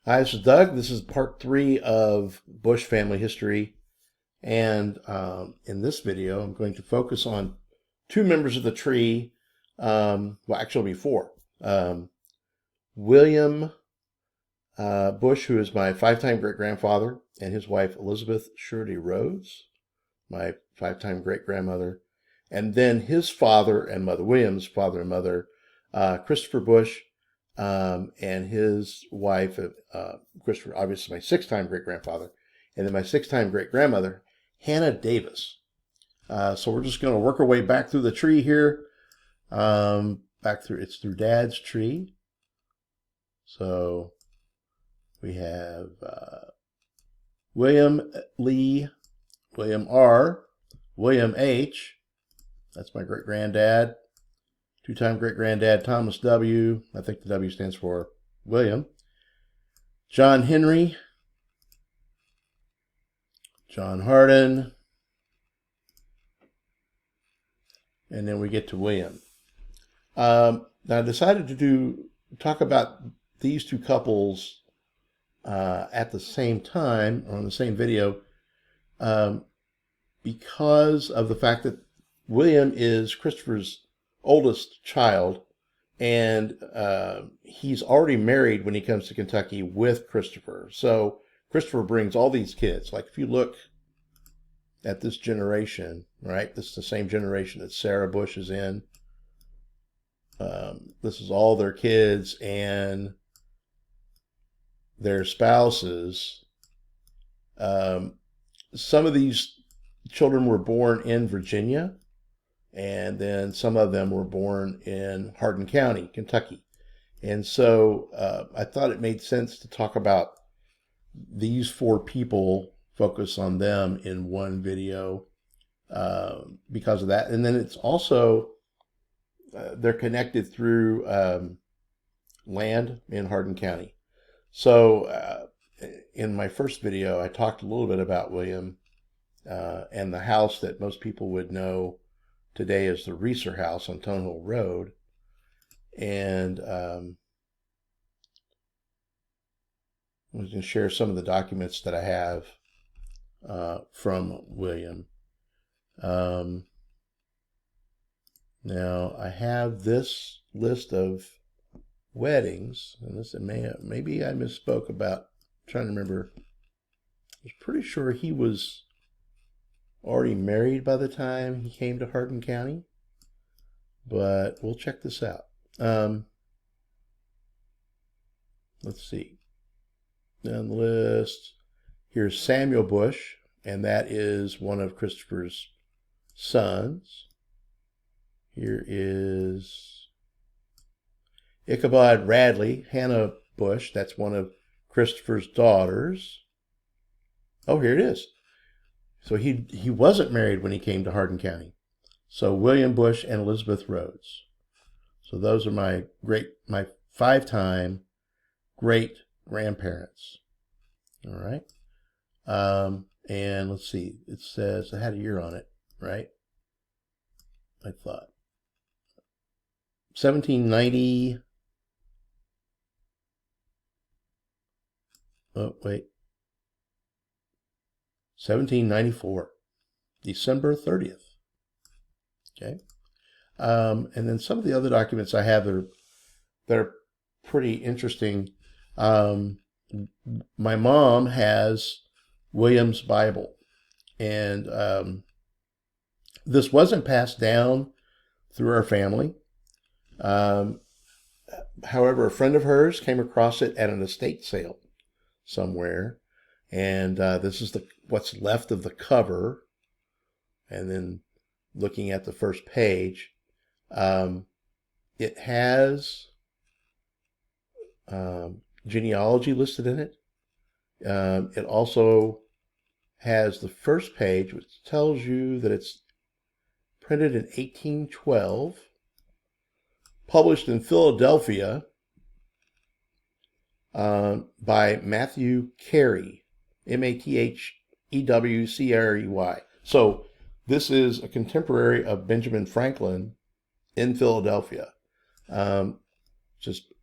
Hi, this is Doug. This is part 3 of Bush family history. And in this video, I'm going to focus on two members of the tree. Well, actually, it'll be four. William Bush, who is my five-time great-grandfather, and his wife, Elizabeth Rhoads, my five-time great-grandmother. And then his father and mother, William's father and mother, Christopher Bush, and his wife, Christopher, obviously my six-time great-grandfather, and then my six-time great-grandmother, Hannah Davis. So we're just going to work our way back through the tree here. It's through Dad's tree. So we have William Lee, William R, William H. That's my great-granddad. Two-time great-granddad Thomas W. I think the W stands for William. John Henry. John Hardin. And then we get to William. Now I decided to talk about these two couples at the same time, or on the same video, because of the fact that William is Christopher's oldest child, and he's already married when he comes to Kentucky with Christopher. So Christopher brings all these kids. Like if you look at this generation, right? This is the same generation that Sarah Bush is in. This is all their kids and their spouses. Some of these children were born in Virginia, and then some of them were born in Hardin County, Kentucky. And so I thought it made sense to talk about these four people, focus on them in one video because of that. And then it's also, they're connected through land in Hardin County. So in my first video, I talked a little bit about William and the house that most people would know today as the Reeser House on Tonehill Road. And I'm going to share some of the documents that I have from William. Now I have this list of weddings, and this maybe I misspoke about, I'm trying to remember. I was pretty sure he was already married by the time he came to Hardin County, but we'll check this out. Let's see. Down the list, here's Samuel Bush, and that is one of Christopher's sons. Here is Ichabod Radley, Hannah Bush, that's one of Christopher's daughters. Oh, here it is. So he wasn't married when he came to Hardin County. So William Bush and Elizabeth Rhoads. So those are my five-time great grandparents. All right. And let's see. It says I had a year on it, right? I thought 1790. Oh wait. 1794, December 30th. Okay. And then some of the other documents I have that are pretty interesting. My mom has William's Bible, and this wasn't passed down through our family. However, a friend of hers came across it at an estate sale somewhere. And this is what's left of the cover. And then looking at the first page, it has genealogy listed in it. It also has the first page, which tells you that it's printed in 1812, published in Philadelphia by Matthew Carey. Mathewcrey. So this is a contemporary of Benjamin Franklin in Philadelphia. Just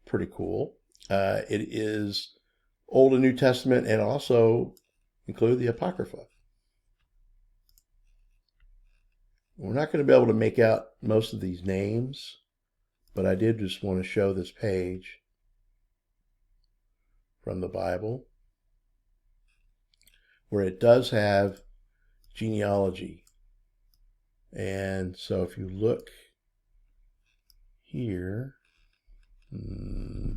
pretty cool. It is Old and New Testament, and also include the Apocrypha. We're not going to be able to make out most of these names, but I did just want to show this page from the Bible where it does have genealogy. And so if you look here, now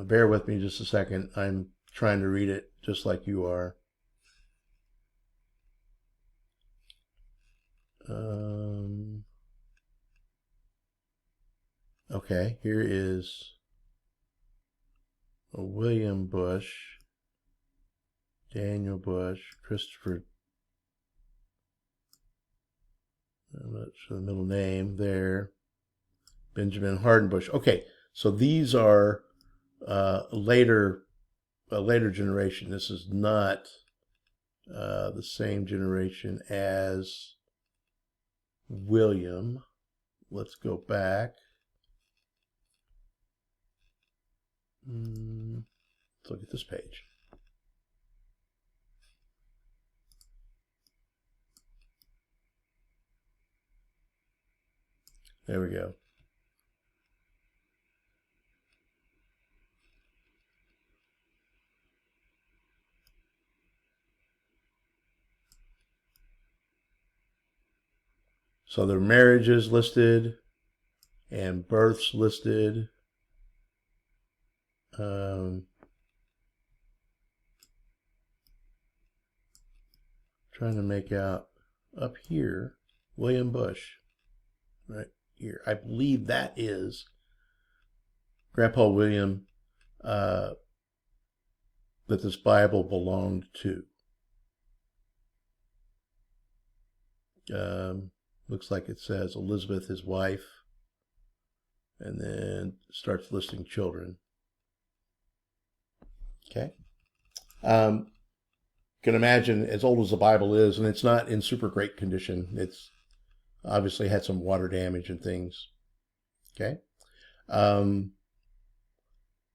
bear with me just a second. I'm trying to read it just like you are. Okay, here is a William Bush, Daniel Bush, Christopher, I'm not sure the middle name there, Benjamin Hardin Bush. Okay, so these are a later generation. This is not the same generation as William. Let's go back. Let's look at this page. There we go. So their marriages listed and births listed. Trying to make out up here, William Bush, right here. I believe that is Grandpa William that this Bible belonged to. Looks like it says Elizabeth, his wife, and then starts listing children. Okay. Can imagine, as old as the Bible is, and it's not in super great condition. It's obviously had some water damage and things. Okay.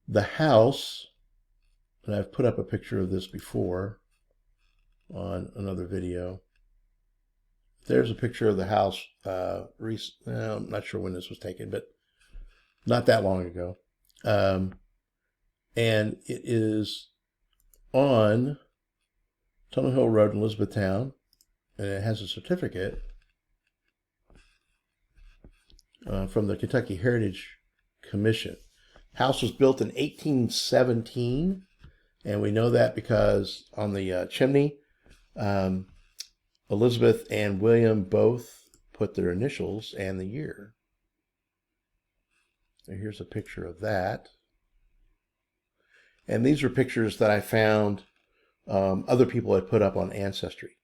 The house, and I've put up a picture of this before on another video. There's a picture of the house. I'm not sure when this was taken, but not that long ago. And it is on Tunnel Hill Road in Elizabethtown, and it has a certificate from the Kentucky Heritage Commission. House was built in 1817, and we know that because on the chimney, Elizabeth and William both put their initials and the year. So here's a picture of that. And these are pictures that I found other people had put up on Ancestry,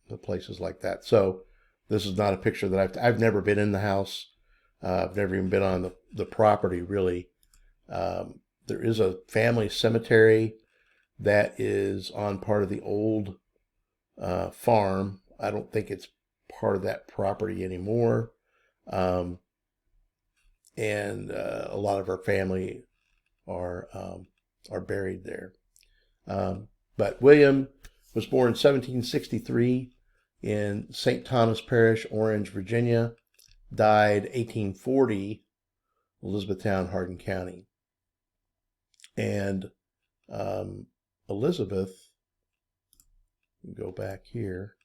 the places like that. So this is not a picture that I've never been in the house. I've never even been on the property, really. There is a family cemetery that is on part of the old farm. I don't think it's part of that property anymore. And a lot of our family are buried there. But William was born in 1763 in St. Thomas Parish, Orange, Virginia. Died 1840, Elizabethtown, Hardin County. And Elizabeth, go back here.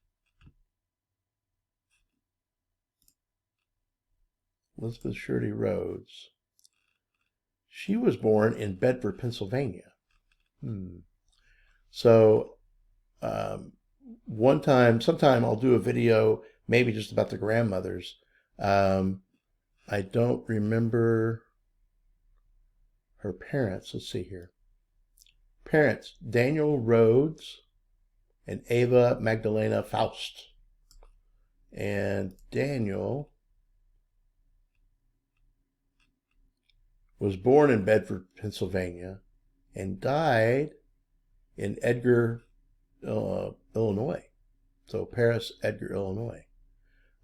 Elizabeth Shirley Rhoads. She was born in Bedford, Pennsylvania. So sometime I'll do a video, maybe just about the grandmothers. I don't remember her parents. Let's see here. Parents, Daniel Rhoads and Ava Magdalena Faust. And Daniel was born in Bedford, Pennsylvania, and died in Edgar, Illinois. So Paris, Edgar, Illinois.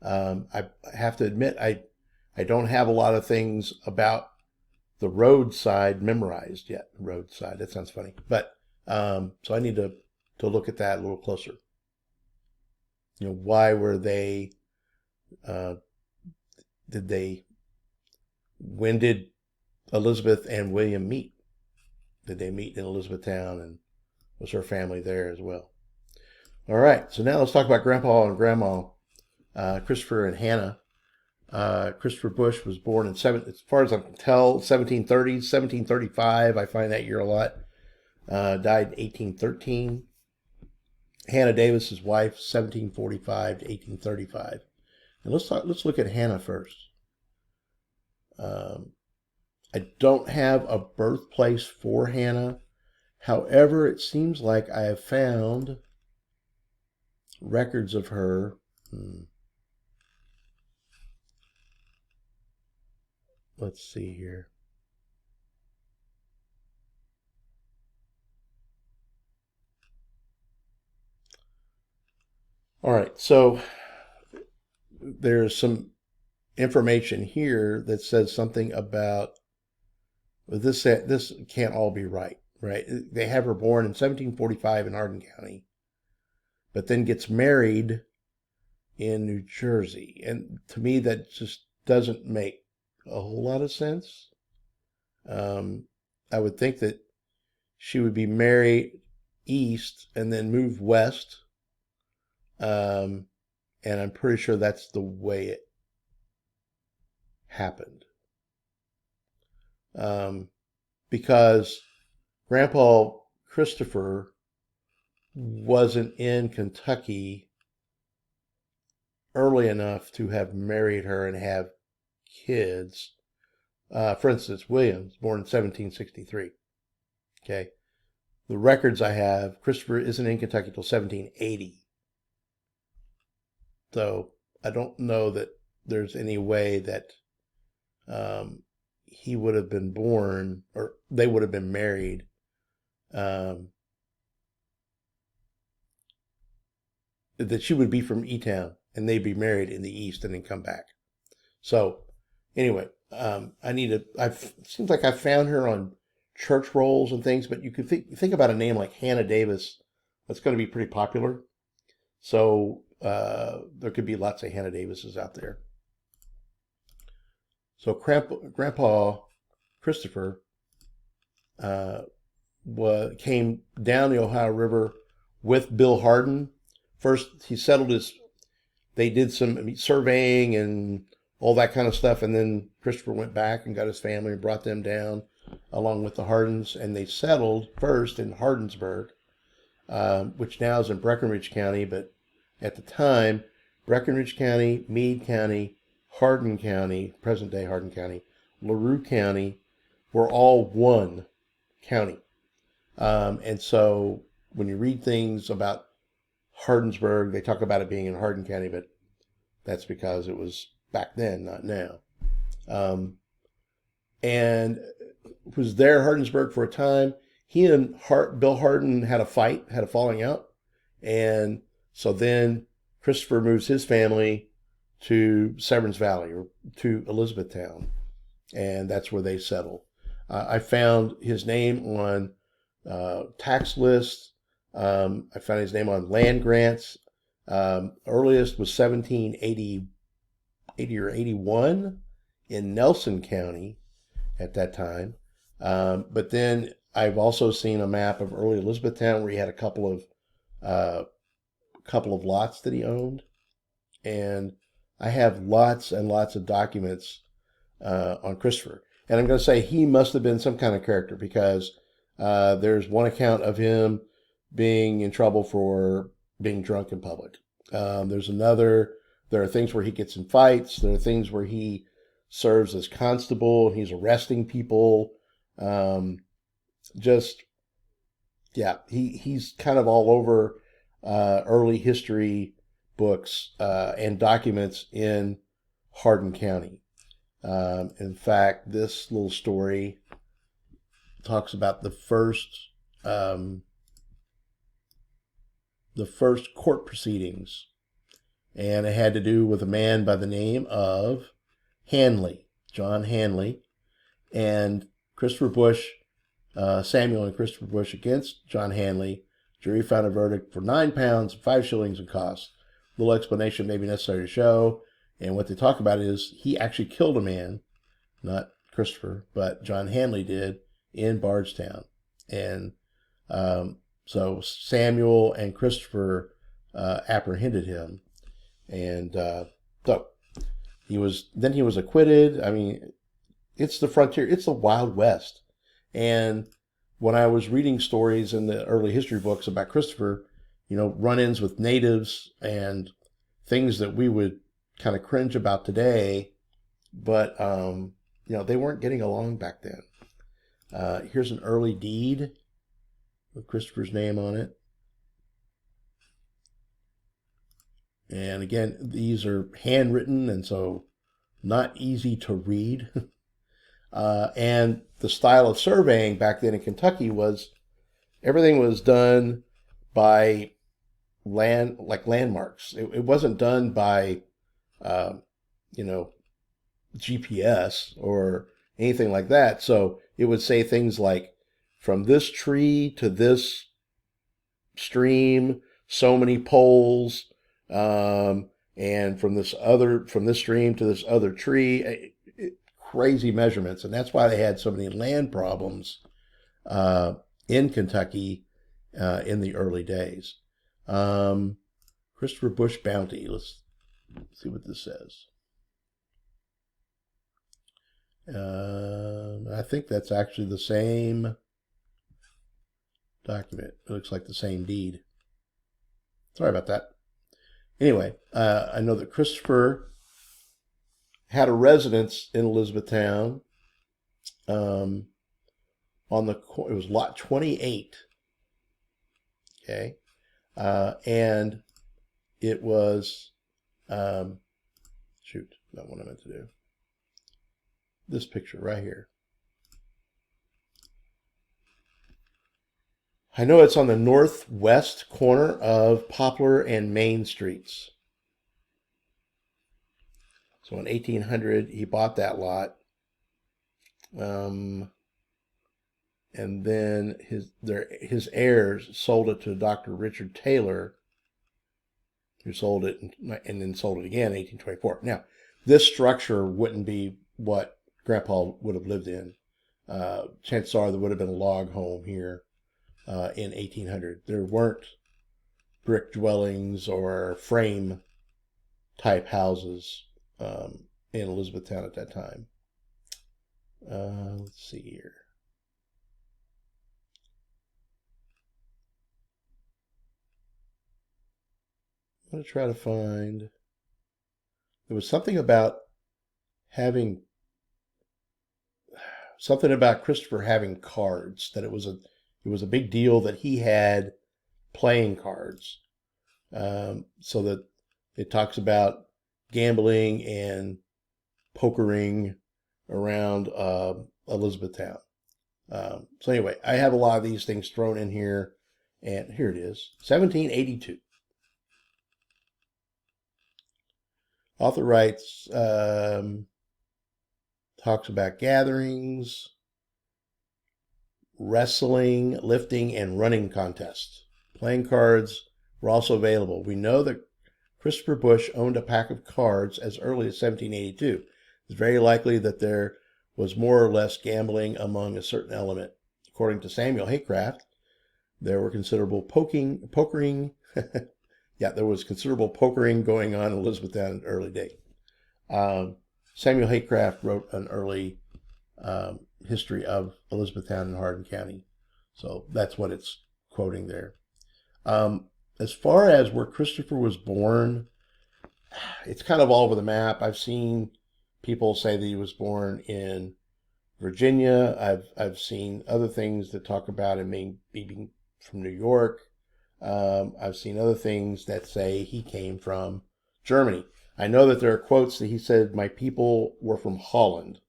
I have to admit, I don't have a lot of things about the Rhoads side memorized yet. Rhoads side, that sounds funny. But so I need to look at that a little closer. Why were they, uh, when did Elizabeth and William meet? Did they meet in Elizabethtown, and was her family there as well? All right, so now let's talk about Grandpa and Grandma, Christopher and Hannah. Christopher Bush was born as far as I can tell, 1730s, 1735. I find that year a lot. Died in 1813. Hannah Davis, his wife, 1745 to 1835. And let's look at Hannah first. I don't have a birthplace for Hannah. However, it seems like I have found records of her. Let's see here. All right, so there's some information here that says something about this. This can't all be right, right? They have her born in 1745 in Hardin County, but then gets married in New Jersey. And to me, that just doesn't make a whole lot of sense. I would think that she would be married east and then move west. And I'm pretty sure that's the way it happened. Because Grandpa Christopher wasn't in Kentucky early enough to have married her and have kids. For instance, Williams, born in 1763. Okay. The records I have, Christopher isn't in Kentucky till 1780. So I don't know that there's any way that he would have been born or they would have been married that she would be from E-Town and they'd be married in the East and then come back. So anyway, seems like I found her on church rolls and things, but you could think about a name like Hannah Davis, that's going to be pretty popular. So there could be lots of Hannah Davises out there. So Grandpa Christopher came down the Ohio River with Bill Hardin. First, he settled they did some surveying and all that kind of stuff, and then Christopher went back and got his family and brought them down along with the Hardins, and they settled first in Hardinsburg, which now is in Breckinridge County, but at the time, Breckinridge County, Meade County, Hardin County, present-day Hardin County, LaRue County were all one county. And so when you read things about Hardinsburg, they talk about it being in Hardin County, but that's because it was back then, not now. And was there Hardinsburg for a time. He and Bill Hardin had a falling out. And so then Christopher moves his family to Severance Valley or to Elizabethtown. And that's where they settled. I found his name on tax lists. I found his name on land grants. Earliest was 1780 or 81 in Nelson County at that time. But then I've also seen a map of early Elizabethtown where he had a couple of lots that he owned. And I have lots and lots of documents on Christopher. And I'm going to say he must have been some kind of character because there's one account of him being in trouble for being drunk in public. There's another, there are things where he gets in fights. There are things where he serves as constable. He's arresting people. He's kind of all over early history books and documents in Hardin County. In fact, this little story talks about the first court proceedings, and it had to do with a man by the name of Hanley, John Hanley, and Christopher Bush, Samuel and Christopher Bush against John Hanley. Jury found a verdict for £9 and 5 shillings in costs. Little explanation may be necessary to show. And what they talk about is he actually killed a man, not Christopher, but John Hanley did in Bardstown. And so Samuel and Christopher apprehended him. And so he was acquitted. I mean, it's the frontier. It's the Wild West. And when I was reading stories in the early history books about Christopher, run-ins with natives and things that we would kind of cringe about today, but, they weren't getting along back then. Here's an early deed with Christopher's name on it. And again, these are handwritten, and so not easy to read. And the style of surveying back then in Kentucky was everything was done by landmarks. It wasn't done by, GPS or anything like that. So it would say things like, from this tree to this stream, so many poles, and from this stream to this other tree. Crazy measurements, and that's why they had so many land problems in Kentucky in the early days. Christopher Bush bounty. Let's see what this says. I think that's actually the same document. It looks like the same deed. Sorry about that. Anyway, I know that Christopher had a residence in Elizabethtown. It was lot 28. Okay, and it was not what I meant to do. This picture right here. I know it's on the northwest corner of Poplar and Main Streets. So in 1800, he bought that lot. And then his heirs sold it to Dr. Richard Taylor, who sold it and then sold it again in 1824. Now, this structure wouldn't be what Grandpa would have lived in. Chances are there would have been a log home here in 1800. There weren't brick dwellings or frame type houses in Elizabethtown at that time. Let's see here. I'm going to try to find. There was something about Christopher having cards, that it was a big deal that he had playing cards. So that it talks about gambling and pokering around Elizabethtown. So anyway, I have a lot of these things thrown in here, and here it is, 1782. Author writes, talks about gatherings, wrestling, lifting, and running contests. Playing cards were also available. We know that Christopher Bush owned a pack of cards as early as 1782. It's very likely that there was more or less gambling among a certain element. According to Samuel Haycraft, there were considerable pokering. Yeah, there was considerable pokering going on in Elizabethtown in an early date. Samuel Haycraft wrote an early history of Elizabethtown and Hardin County. So that's what it's quoting there. As far as where Christopher was born, it's kind of all over the map. I've seen people say that he was born in Virginia. I've seen other things that talk about him being from New York. I've seen other things that say he came from Germany. I know that there are quotes that he said, "My people were from Holland."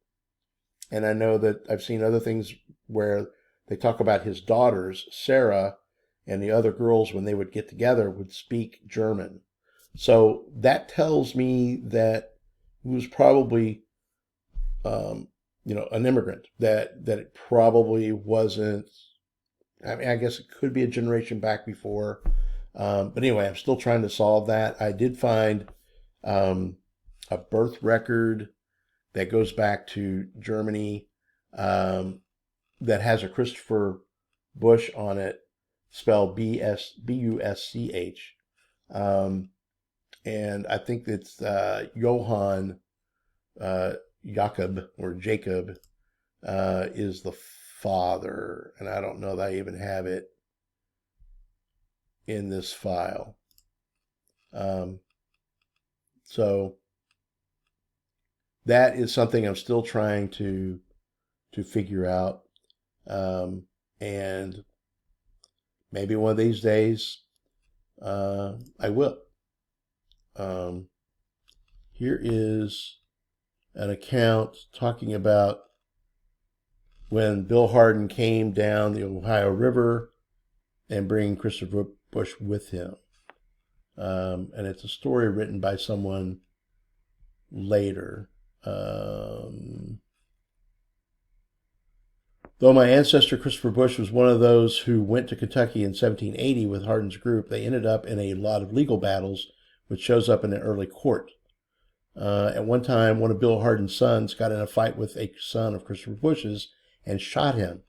And I know that I've seen other things where they talk about his daughters, Sarah, and the other girls, when they would get together, would speak German. So that tells me that he was probably an immigrant, that it probably wasn't. I mean, I guess it could be a generation back before. But anyway, I'm still trying to solve that. I did find a birth record that goes back to Germany that has a Christopher Bush on it, spelled Busch. And I think it's Johann Jakob or Jacob is the father. And I don't know that I even have it in this file. So that is something I'm still trying to figure out. And maybe one of these days I will. Here is an account talking about when Bill Hardin came down the Ohio River and bringing Christopher Bush with him. And it's a story written by someone later. Though my ancestor Christopher Bush was one of those who went to Kentucky in 1780 with Hardin's group, they ended up in a lot of legal battles, which shows up in the early court. At one time, one of Bill Hardin's sons got in a fight with a son of Christopher Bush's and shot him.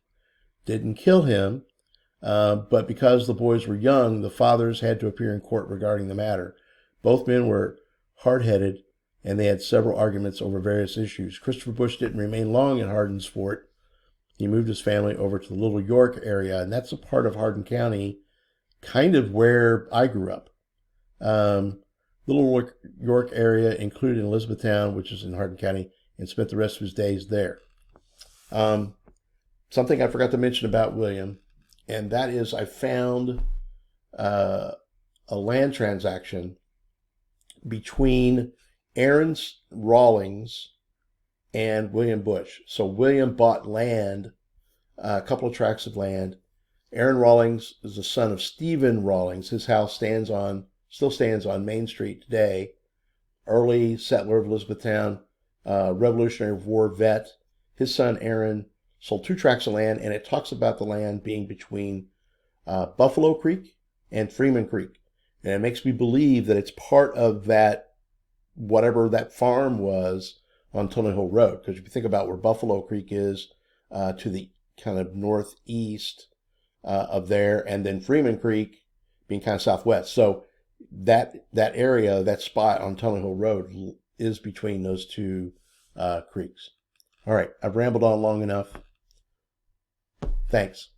Didn't kill him, but because the boys were young, the fathers had to appear in court regarding the matter. Both men were hard-headed, and they had several arguments over various issues. Christopher Bush didn't remain long in Hardin's fort. He moved his family over to the Little York area, and that's a part of Hardin County, kind of where I grew up. Little York area included Elizabethtown, which is in Hardin County, and spent the rest of his days there. Something I forgot to mention about William, and that is I found a land transaction between Aaron Rawlings and William Bush. So William bought land, a couple of tracts of land. Aaron Rawlings is the son of Stephen Rawlings. His house still stands on Main Street today. Early settler of Elizabethtown, Revolutionary War vet. His son Aaron sold 2 tracts of land, and it talks about the land being between Buffalo Creek and Freeman Creek. And it makes me believe that it's part of that, whatever that farm was on Tunnel Hill Road. Because if you think about where Buffalo Creek is to the kind of northeast of there, and then Freeman Creek being kind of southwest. So that area, that spot on Tunnel Hill Road is between those 2 creeks. All right, I've rambled on long enough. Thanks.